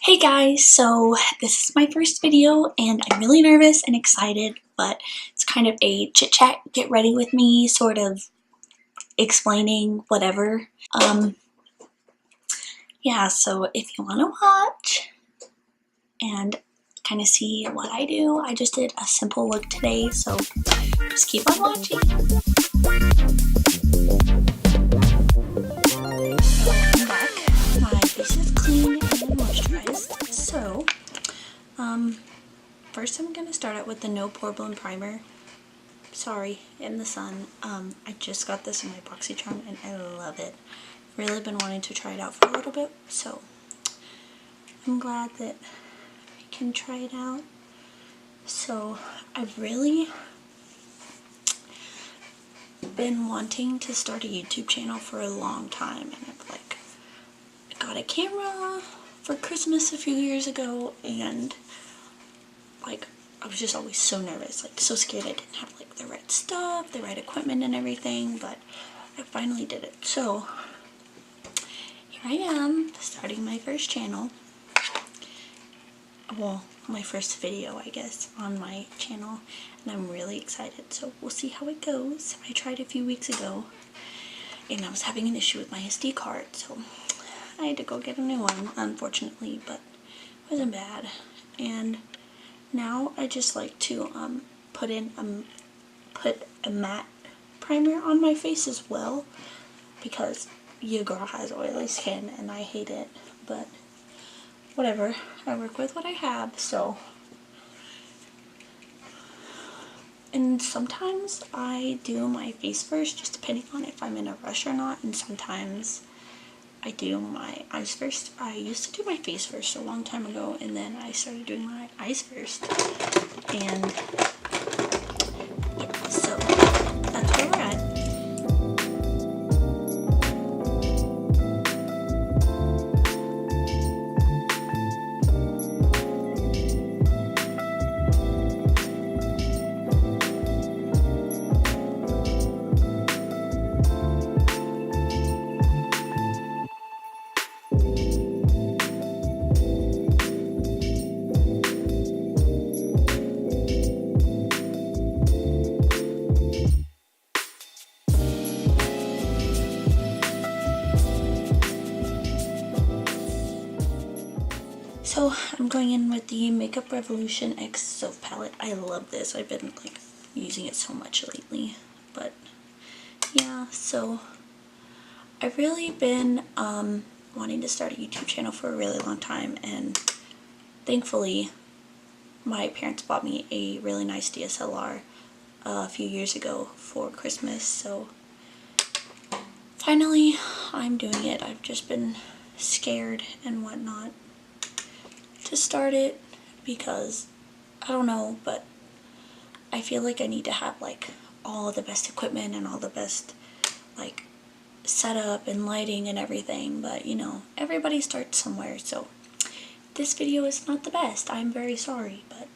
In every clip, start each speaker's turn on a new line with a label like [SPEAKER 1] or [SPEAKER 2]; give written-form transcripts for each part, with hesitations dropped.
[SPEAKER 1] Hey guys, so this is my first video and I'm really nervous and excited, but it's kind of a chit chat, get ready with me, sort of explaining whatever. Yeah, so if you want to watch and kind of see what I do, I just did a simple look today, so just keep on watching. I'm back. My face is clean and moisturized, so first I'm going to start out with the No Pore Blend Primer. Sorry, in the sun. I just got this in my BoxyCharm and I love it. Really been wanting to try it out for a little bit, so I'm glad that I can try it out. So I've really been wanting to start a YouTube channel for a long time, and I got a camera for Christmas a few years ago, and I was just always so nervous, so scared I didn't have the right stuff, the right equipment and everything, but I finally did it. So here I am, starting my first channel. Well, my first video, I guess, on my channel, and I'm really excited, so we'll see how it goes. I tried a few weeks ago, and I was having an issue with my SD card, so I had to go get a new one, unfortunately, but it wasn't bad. And now I just like to put a matte primer on my face as well, because your girl has oily skin and I hate it, but whatever, I work with what I have. So, and sometimes I do my face first, just depending on if I'm in a rush or not, and sometimes I do my eyes first. I used to do my face first a long time ago, and then I started doing my eyes first, and yeah, so that's where we're at. So I'm going in with the Makeup Revolution X Soap Palette. I love this. I've been using it so much lately. But yeah, so I've really been wanting to start a YouTube channel for a really long time, and thankfully my parents bought me a really nice DSLR a few years ago for Christmas, so finally I'm doing it. I've just been scared and whatnot to start it because I don't know, but I feel like I need to have all the best equipment and all the best setup and lighting and everything, but everybody starts somewhere, so this video is not the best. I'm very sorry, but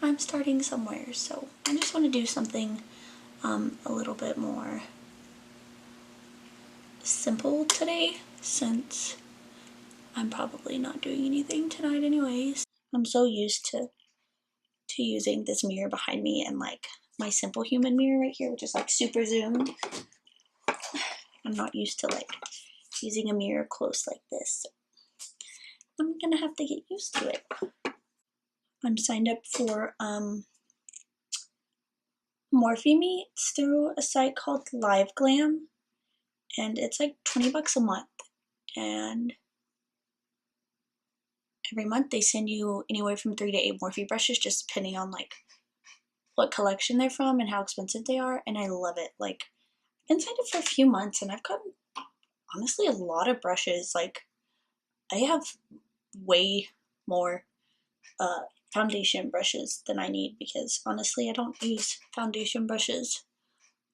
[SPEAKER 1] I'm starting somewhere, so I just want to do something a little bit more simple today, since I'm probably not doing anything tonight anyways. I'm so used to using this mirror behind me and my simple human mirror right here, which is super zoomed. I'm not used to using a mirror close like this. I'm gonna have to get used to it. I'm signed up for Morphe. It's through a site called Live Glam, and it's $20 a month, and every month they send you anywhere from 3 to 8 Morphe brushes, just depending on what collection they're from and how expensive they are, and I love it. I've been signed up for a few months and I've gotten honestly a lot of brushes. I have way more foundation brushes than I need, because honestly I don't use foundation brushes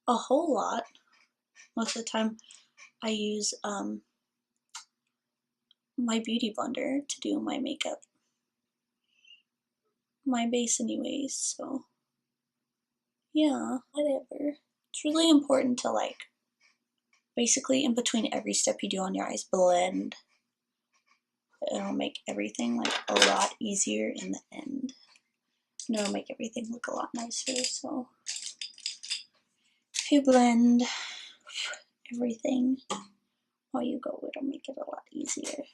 [SPEAKER 1] a whole lot. Most of the time I use my beauty blender to do my makeup, my base anyways, so yeah, whatever. It's really important to basically in between every step you do on your eyes, blend it'll make everything like a lot easier in the end. And it'll make everything look a lot nicer. So if you blend everything while you go, it'll make it a lot easier.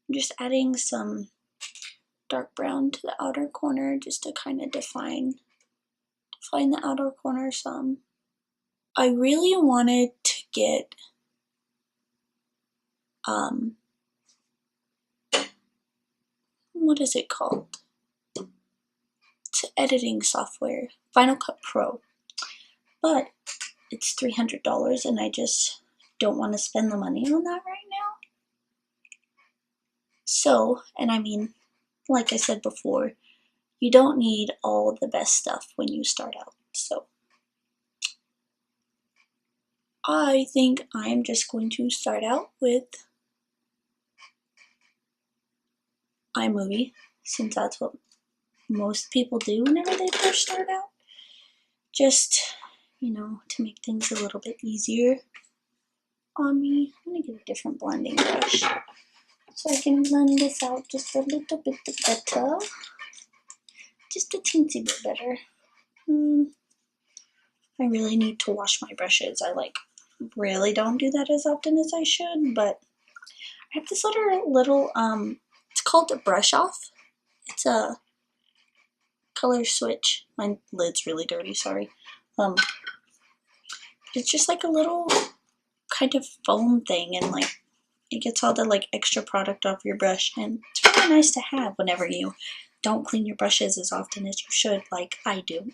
[SPEAKER 1] I'm just adding some dark brown to the outer corner just to kind of define the outer corner some. I really wanted to get what is it called? It's an editing software, Final Cut Pro, but it's $300 and I just don't want to spend the money on that right now. So, and I mean, like I said before, you don't need all the best stuff when you start out. So I think I'm just going to start out with iMovie, since that's what most people do whenever they first start out. Just, you know, to make things a little bit easier on me. I'm going to get a different blending brush so I can blend this out just a little bit better. Just a teensy bit better. I really need to wash my brushes. I really don't do that as often as I should, but I have this little it's called a brush off. It's a color switch. My lid's really dirty, sorry. It's just like a little kind of foam thing, and like it gets all the like extra product off your brush, and it's really nice to have whenever you don't clean your brushes as often as you should, like I do.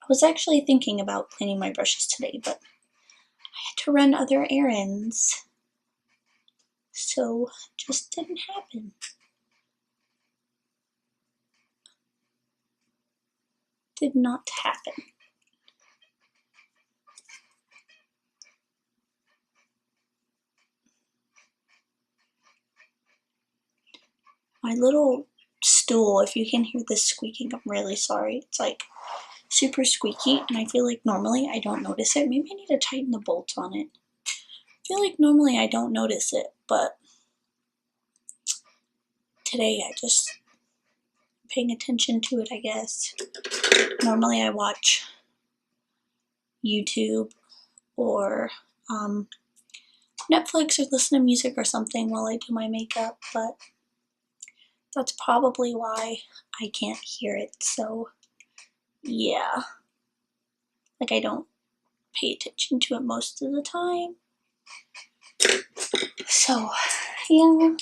[SPEAKER 1] I was actually thinking about cleaning my brushes today, but I had to run other errands, so it just didn't happen. Did not happen. My little stool, if you can hear this squeaking, I'm really sorry. It's like super squeaky, and I feel like normally I don't notice it. Maybe I need to tighten the bolts on it. I feel like normally I don't notice it, but today I just paying attention to it, I guess. Normally I watch YouTube or Netflix or listen to music or something while I do my makeup, but that's probably why I can't hear it. So yeah, like I don't pay attention to it most of the time. So yeah,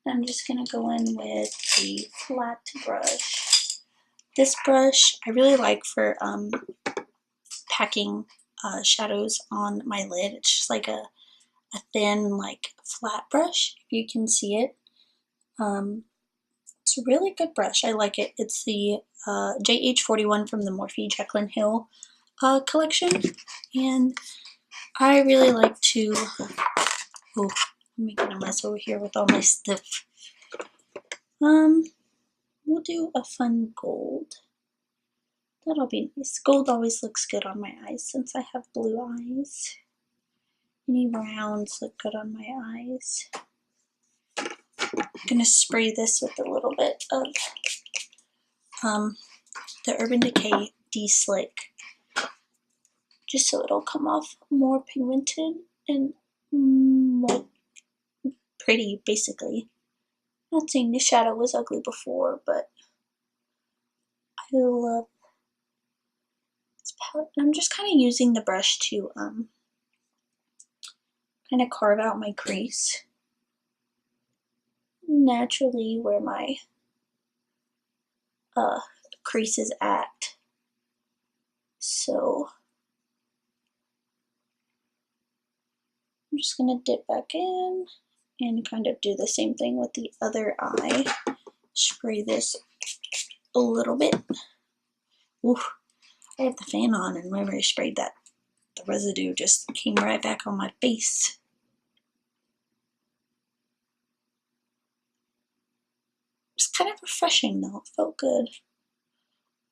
[SPEAKER 1] I'm just gonna go in with a flat brush. This brush I really like for packing shadows on my lid. It's just like a thin, like flat brush, if you can see it. It's a really good brush. I like it. It's the JH41 from the Morphe Jaclyn Hill collection, and I really like to. Oh, I'm making a mess over here with all my stuff. We'll do a fun gold. That'll be nice. Gold always looks good on my eyes since I have blue eyes. Any browns look good on my eyes. I'm gonna spray this with a little bit of the Urban Decay De-Slick, just so it'll come off more pigmented and more pretty, basically. Not saying the shadow was ugly before, but I love this palette. And I'm just kind of using the brush to kind of carve out my crease naturally where my crease is at. So I'm just gonna dip back in and kind of do the same thing with the other eye. Spray this a little bit. Ooh, I have the fan on, and whenever I sprayed that, the residue just came right back on my face. It's kind of refreshing though, it felt good.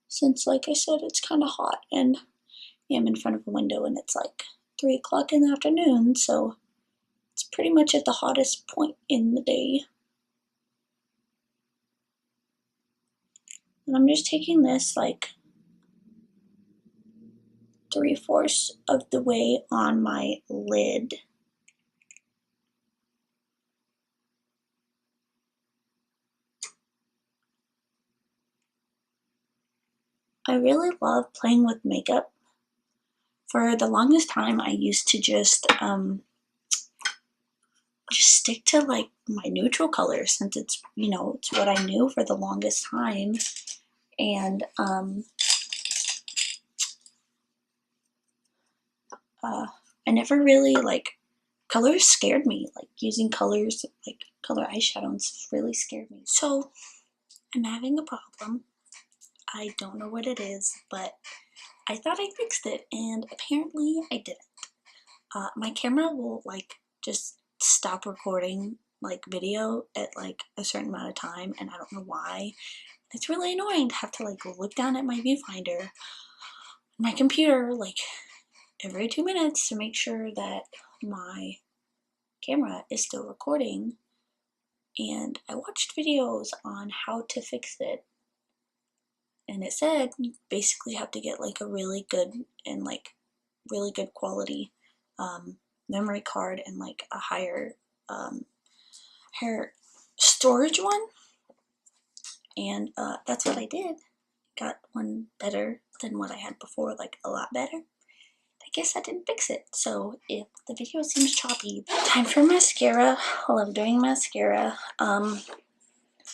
[SPEAKER 1] Since, like I said, it's kind of hot and I'm in front of a window and it's like 3 o'clock in the afternoon, so it's pretty much at the hottest point in the day. And I'm just taking this like 3/4 of the way on my lid. I really love playing with makeup. For the longest time, I used to just stick to like my neutral colors, since it's, you know, it's what I knew for the longest time. And I never really like, colors scared me. Like using colors, like color eyeshadows really scared me. So I'm having a problem. I don't know what it is, but I thought I fixed it, and apparently I didn't. My camera will like just stop recording like video at like a certain amount of time, and I don't know why. It's really annoying to have to like look down at my viewfinder, my computer, like every 2 minutes to make sure that my camera is still recording. And I watched videos on how to fix it, and it said you basically have to get like a really good and like really good quality memory card and like a higher storage one. And that's what I did. Got one better than what I had before, like a lot better. I guess I didn't fix it, so if the video seems choppy. Time for mascara. I love doing mascara. I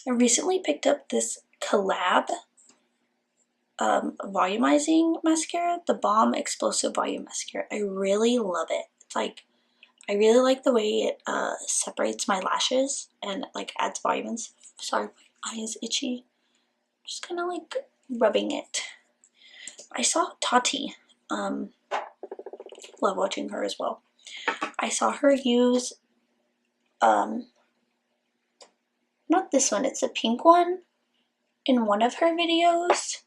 [SPEAKER 1] recently picked up this collab volumizing mascara, the Balm Explosive Volume Mascara. I really love it. It's like, I really like the way it separates my lashes and like adds volume and stuff. Sorry, my eye is itchy. Just kind of like rubbing it. I saw Tati, love watching her as well. I saw her use, not this one, it's a pink one, in one of her videos.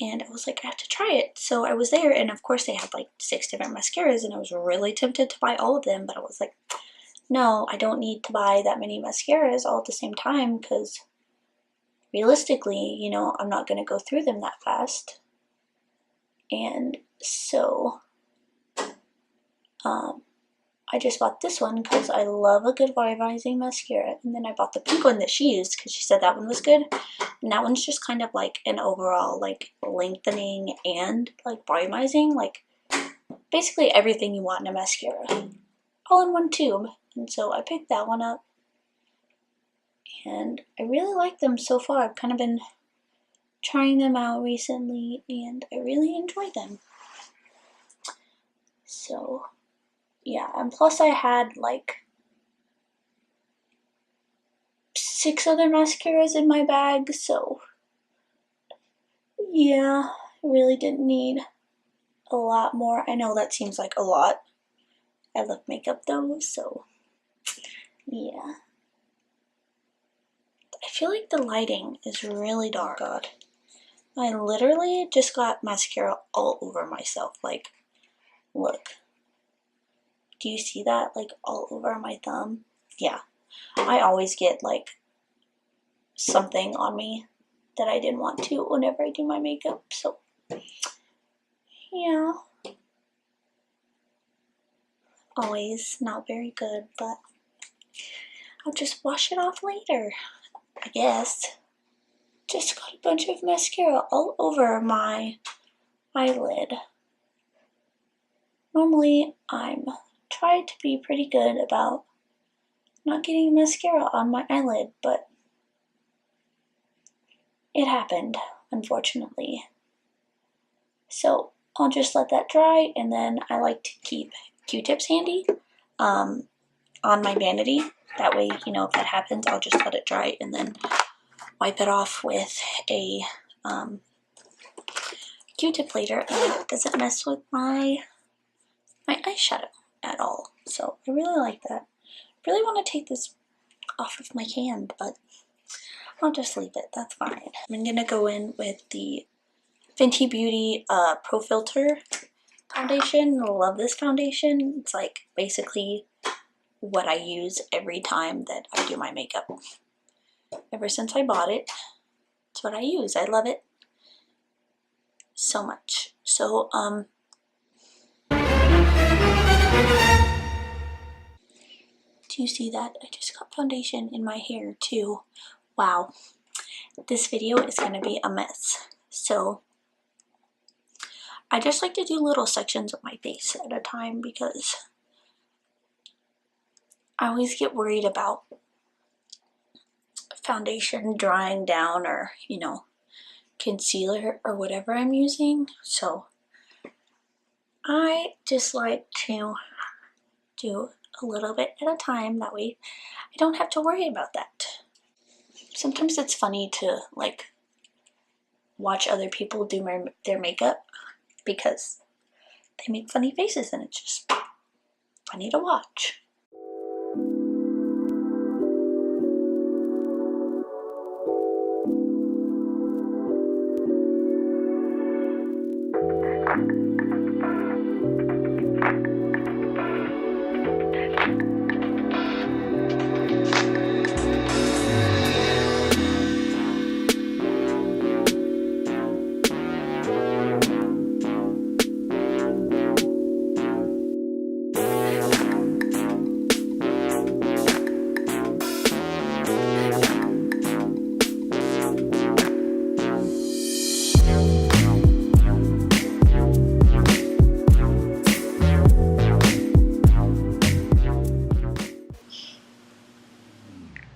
[SPEAKER 1] And I was like, I have to try it. So I was there, and of course they had like 6 different mascaras, and I was really tempted to buy all of them, but I was like, no, I don't need to buy that many mascaras all at the same time, because realistically, you know, I'm not going to go through them that fast. And so I just bought this one because I love a good volumizing mascara, and then I bought the pink one that she used because she said that one was good. And that one's just kind of like an overall like lengthening and like volumizing, like basically everything you want in a mascara, all in one tube. And so I picked that one up, and I really like them so far. I've kind of been trying them out recently, and I really enjoy them. So yeah, and plus I had like 6 other mascaras in my bag, so yeah, I really didn't need a lot more. I know that seems like a lot. I love makeup though, so yeah. I feel like the lighting is really dark. God, I literally just got mascara all over myself. Like, look. Do you see that? Like all over my thumb? Yeah. I always get like something on me that I didn't want to whenever I do my makeup, so yeah. Always not very good, but I'll just wash it off later, I guess. Just got a bunch of mascara all over my eyelid. Normally, I'm trying to be pretty good about not getting mascara on my eyelid, but it happened, unfortunately. So I'll just let that dry, and then I like to keep Q-tips handy on my vanity. That way, you know, if that happens, I'll just let it dry and then wipe it off with a Q-tip later, and it doesn't mess with my eyeshadow at all. So I really like that. I really want to take this off of my hand, but I'll just leave it. That's fine. I'm gonna go in with the Fenty Beauty Pro Filter foundation. I love this foundation. It's like basically what I use every time that I do my makeup. Ever since I bought it, it's what I use. I love it so much. So, do you see that? I just got foundation in my hair too. Wow. This video is going to be a mess. So, I just like to do little sections of my face at a time because I always get worried about foundation drying down or, you know, concealer or whatever I'm using. So, I just like to do a little bit at a time. That way I don't have to worry about that. Sometimes it's funny to like watch other people do their makeup because they make funny faces and it's just funny to watch.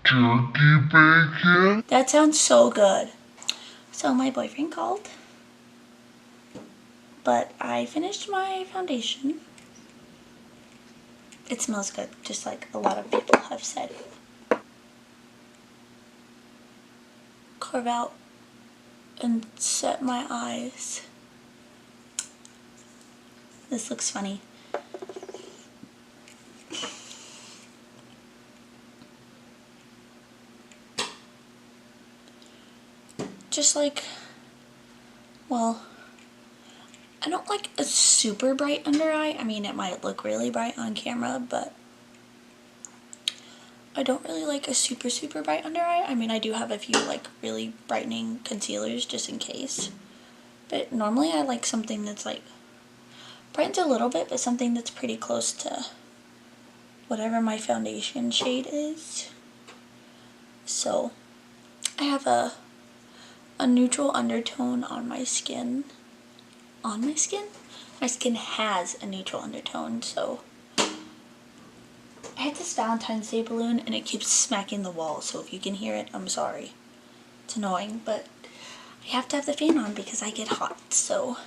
[SPEAKER 2] Turkey bacon?
[SPEAKER 1] That sounds so good. So my boyfriend called, but I finished my foundation. It smells good, just like a lot of people have said. Carve out and set my eyes. This looks funny. Just like, well, I don't like a super bright under eye. I mean, it might look really bright on camera, but I don't really like a super bright under eye. I mean, I do have a few like really brightening concealers just in case. But normally I like something that's like brightens a little bit, but something that's pretty close to whatever my foundation shade is. So I have a neutral undertone on my skin. On my skin? My skin has a neutral undertone, so I have this Valentine's Day balloon and it keeps smacking the wall, so if you can hear it, I'm sorry. It's annoying, but I have to have the fan on because I get hot, so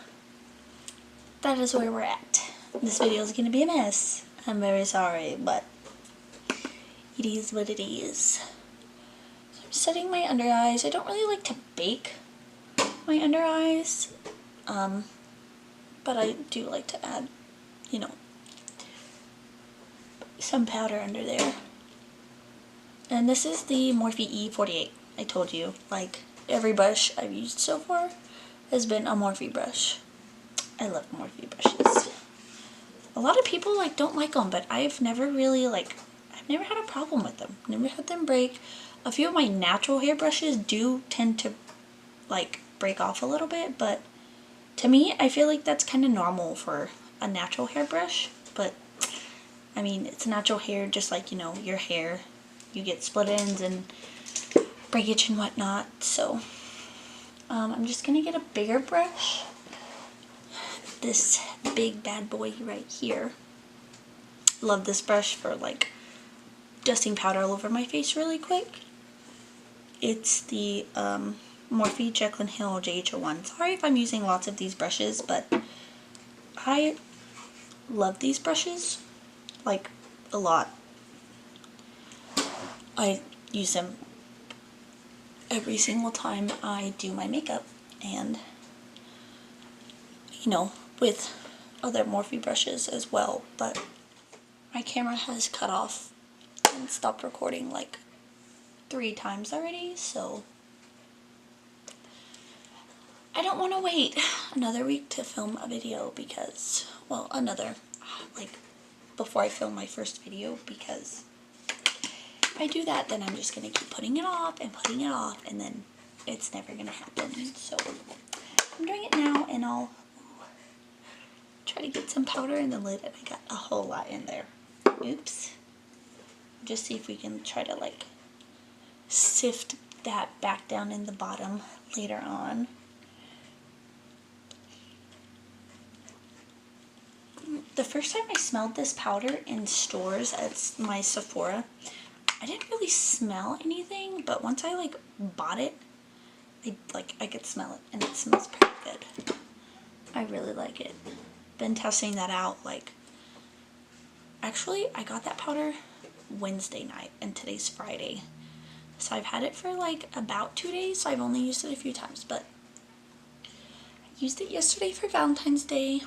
[SPEAKER 1] that is where we're at. This video is going to be a mess. I'm very sorry, but it is what it is. So I'm setting my under eyes. I don't really like to bake my under eyes, but I do like to add, you know, some powder under there. And this is the Morphe E48. I told you, like, every brush I've used so far has been a Morphe brush. I love Morphe brushes. A lot of people like don't like them, but I've never really I've never had a problem with them. Never had them break. A few of my natural hair brushes do tend to like break off a little bit, but to me, I feel like that's kind of normal for a natural hair brush. But I mean, it's natural hair, just like, you know, your hair. You get split ends and breakage and whatnot. So I'm just gonna get a bigger brush. This big bad boy right here. Love this brush for like dusting powder all over my face really quick. It's the Morphe Jekyll & Hill JH01. Sorry if I'm using lots of these brushes, but I love these brushes like a lot. I use them every single time I do my makeup, and you know, with other Morphe brushes as well, but my camera has cut off and stopped recording like 3 times already, so I don't want to wait another week to film a video because well, another, like, before I film my first video, because if I do that, then I'm just going to keep putting it off, and then it's never going to happen. So I'm doing it now, and I'll try to get some powder in the lid, and I got a whole lot in there. Oops. Just see if we can try to, like, sift that back down in the bottom later on. The first time I smelled this powder in stores at my Sephora, I didn't really smell anything, but once I, like, bought it, I could smell it, and it smells pretty good. I really like it. Been testing that out, like, actually, I got that powder Wednesday night, and today's Friday. So I've had it for, like, about 2 days, so I've only used it a few times, but I used it yesterday for Valentine's Day,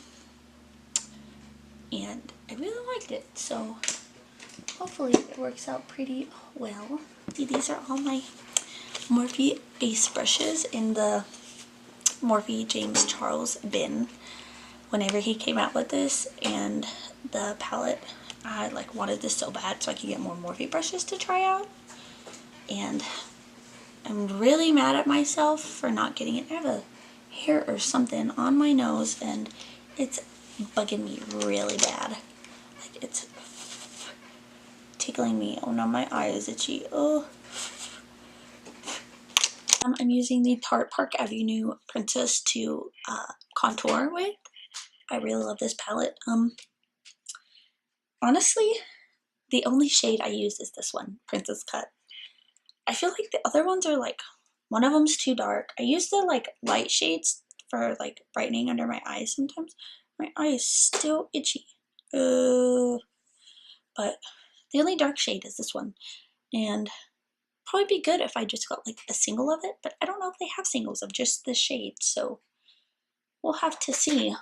[SPEAKER 1] and I really liked it, so hopefully it works out pretty well. See, these are all my Morphe base brushes in the Morphe James Charles bin whenever he came out with this, and the palette, I like wanted this so bad so I could get more Morphe brushes to try out, and I'm really mad at myself for not getting it. I have a hair or something on my nose, and it's bugging me really bad. Like, it's tickling me. Oh no, my eye is itchy. Oh. I'm using the Tarte Park Avenue Princess to contour with. I really love this palette. Honestly, the only shade I use is this one, Princess Cut. I feel like the other ones are, like, one of them's too dark. I use the, like, light shades for, like, brightening under my eyes sometimes. My eye is still itchy. But the only dark shade is this one. And probably be good if I just got, like, a single of it, but I don't know if they have singles of just this shade, so we'll have to see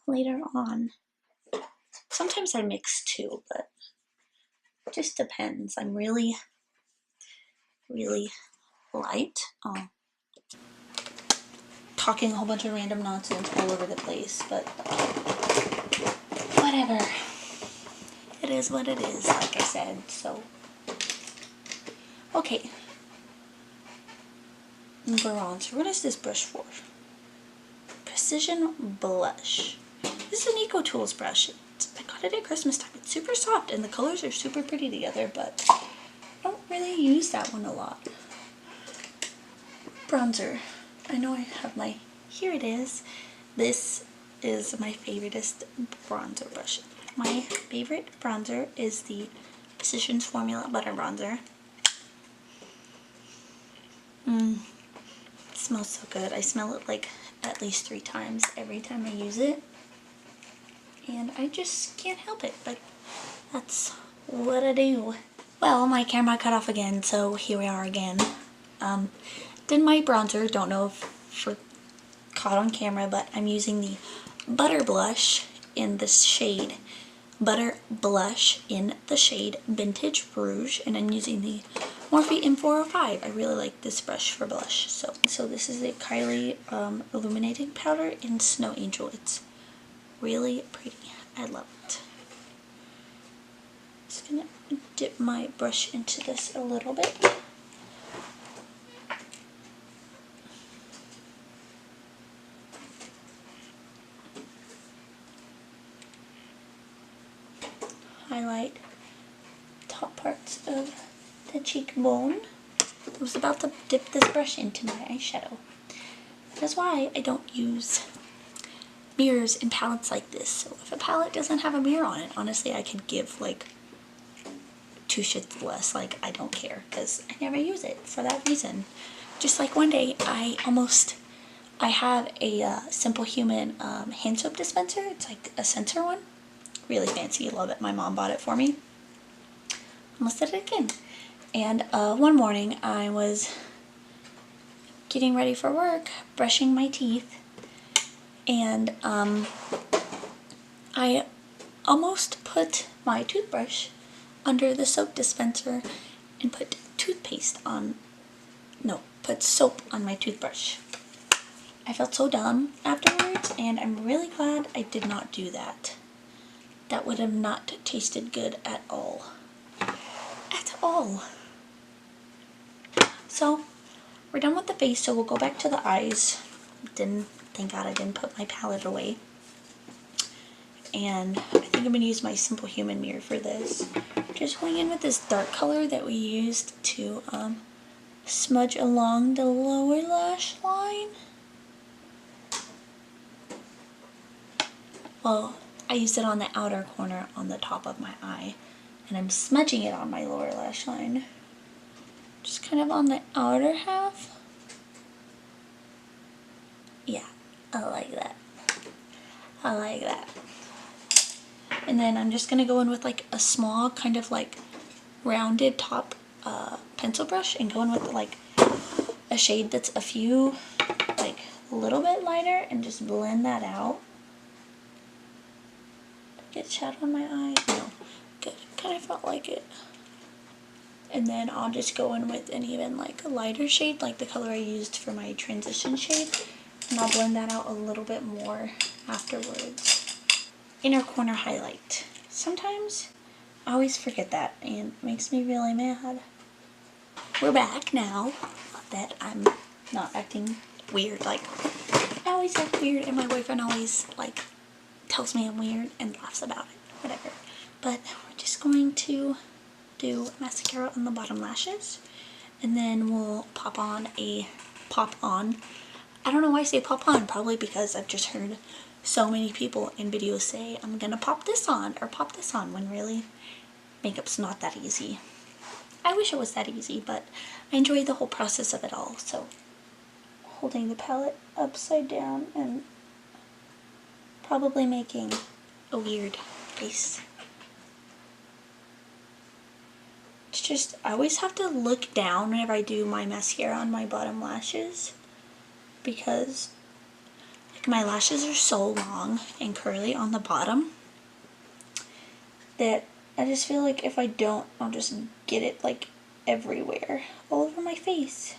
[SPEAKER 1] later on. Sometimes I mix too, but it just depends. I'm really, really light. Talking a whole bunch of random nonsense all over the place, but whatever. It is what it is, like I said, so. Okay. Bronzer. What is this brush for? Precision Blush. This is an Eco Tools brush. I got it at Christmas time. It's super soft, and the colors are super pretty together, but I don't really use that one a lot. Bronzer. I know I have my, here it is. This is my favoriteest bronzer brush. My favorite bronzer is the Physicians Formula Butter Bronzer. It smells so good. I smell it like at least 3 times every time I use it. And I just can't help it, but that's what I do. Well, my camera cut off again, so here we are again. Did my bronzer, don't know if for caught on camera, but I'm using the Butter Blush in this shade. Butter Blush in the shade Vintage Rouge, and I'm using the Morphe M405. I really like this brush for blush. So this is a Kylie Illuminating Powder in Snow Angel. It's really pretty. I love it. Just gonna dip my brush into this a little bit. Highlight top parts of the cheekbone. I was about to dip this brush into my eyeshadow. That's why I don't use mirrors in palettes like this. So if a palette doesn't have a mirror on it, honestly, I could give like 2 shits less. Like, I don't care, because I never use it for that reason. Just like one day, I have a Simple Human hand soap dispenser. It's like a sensor one. Really fancy. Love it. My mom bought it for me. Almost did it again. And one morning, I was getting ready for work, brushing my teeth, and I almost put my toothbrush under the soap dispenser and put put soap on my toothbrush. I felt so dumb afterwards. afterwards, and I'm really glad I did not do that. That would have not tasted good at all. At all. So we're done with the face, so we'll go back to the eyes. Thank God I didn't put my palette away. And I think I'm going to use my Simple Human mirror for this. Just going in with this dark color that we used to smudge along the lower lash line. Well, I used it on the outer corner on the top of my eye, and I'm smudging it on my lower lash line. Just kind of on the outer half. Yeah, I like that. I like that. And then I'm just going to go in with like a small kind of like rounded top pencil brush and go in with like a shade that's a few, like a little bit lighter, and just blend that out. Get shadow on my eye? No. Good. Kind of felt like it. And then I'll just go in with an even like a lighter shade, like the color I used for my transition shade. And I'll blend that out a little bit more afterwards. Inner corner highlight. Sometimes I always forget that, and it makes me really mad. We're back now that I'm not acting weird. Like, I always act weird, and my boyfriend always like tells me I'm weird and laughs about it. Whatever. But we're just going to do mascara on the bottom lashes, and then we'll pop on. I don't know why I say pop on, probably because I've just heard so many people in videos say I'm gonna pop this on or pop this on, when really makeup's not that easy. I wish it was that easy, but I enjoy the whole process of it all. So holding the palette upside down and probably making a weird face. It's just, I always have to look down whenever I do my mascara on my bottom lashes, because like my lashes are so long and curly on the bottom that I just feel like if I don't, I'll just get it like everywhere, all over my face.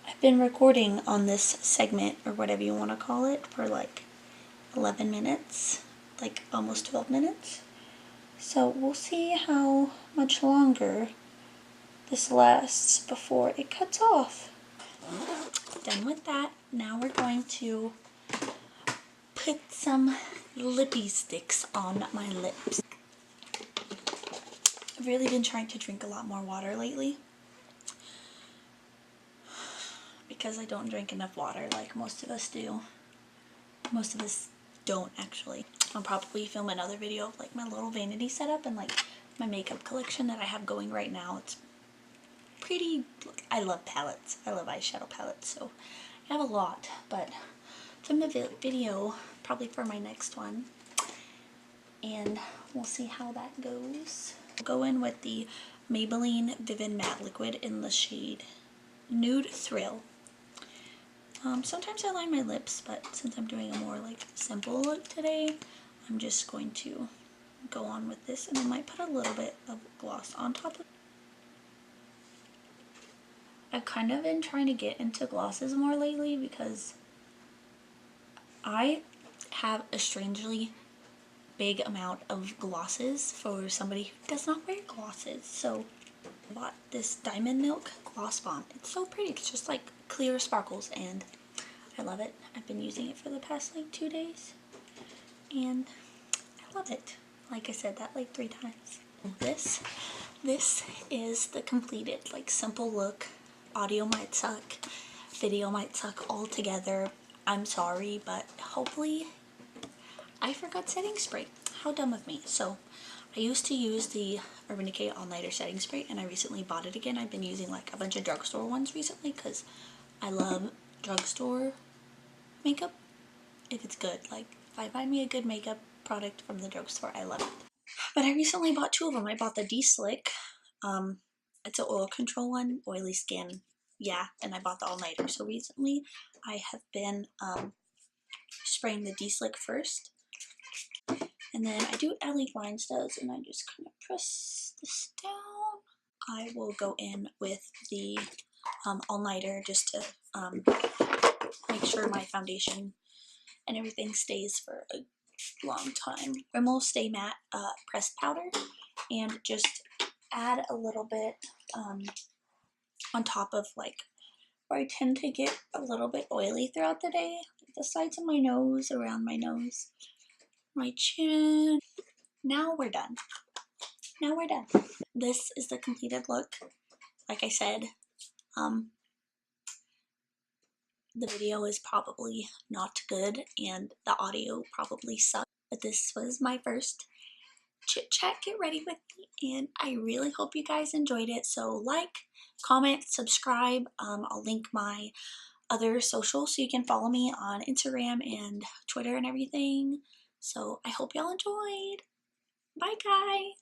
[SPEAKER 1] I've been recording on this segment, or whatever you want to call it, for like 11 minutes, like almost 12 minutes. So we'll see how much longer this lasts before it cuts off. Done with that. Now we're going to put some lippy sticks on my lips. I've really been trying to drink a lot more water lately, because I don't drink enough water like most of us do. Most of us don't, actually. I'll probably film another video of like my little vanity setup and like my makeup collection that I have going right now. It's pretty, I love palettes. I love eyeshadow palettes, so I have a lot, but film a video probably for my next one, and we'll see how that goes. I'll go in with the Maybelline Vivid Matte Liquid in the shade Nude Thrill. Sometimes I line my lips, but since I'm doing a more like simple look today, I'm just going to go on with this, and I might put a little bit of gloss on top of it. I've kind of been trying to get into glosses more lately, because I have a strangely big amount of glosses for somebody who does not wear glosses. So I bought this Diamond Milk Gloss Bomb. It's so pretty. It's just like clear sparkles, and I love it. I've been using it for the past like 2 days, and I love it. Like I said that like 3 times. This is the completed like simple look. Audio might suck, video might suck altogether. I'm sorry, but hopefully, I forgot setting spray. How dumb of me. So I used to use the Urban Decay All Nighter setting spray, and I recently bought it again. I've been using like a bunch of drugstore ones recently, because I love drugstore makeup if it's good. Like, if I find me a good makeup product from the drugstore, I love it. But I recently bought 2 of them. I bought the D-Slick. It's an oil control one, oily skin. Yeah, and I bought the All Nighter. So recently I have been spraying the D-Slick first. And then I do Ellie Lines does, and I just kind of press this down. I will go in with the All Nighter just to make sure my foundation and everything stays for a long time. Rimmel Stay Matte pressed powder, and just add a little bit on top of like where I tend to get a little bit oily throughout the day, like the sides of my nose, around my nose, my chin. Now we're done. Now we're done. This is the completed look. Like I said, the video is probably not good and the audio probably sucks, but this was my first chit chat get ready with me, and I really hope you guys enjoyed it. So like, comment, subscribe. I'll link my other socials so you can follow me on Instagram and Twitter and everything. So I hope y'all enjoyed. Bye guys.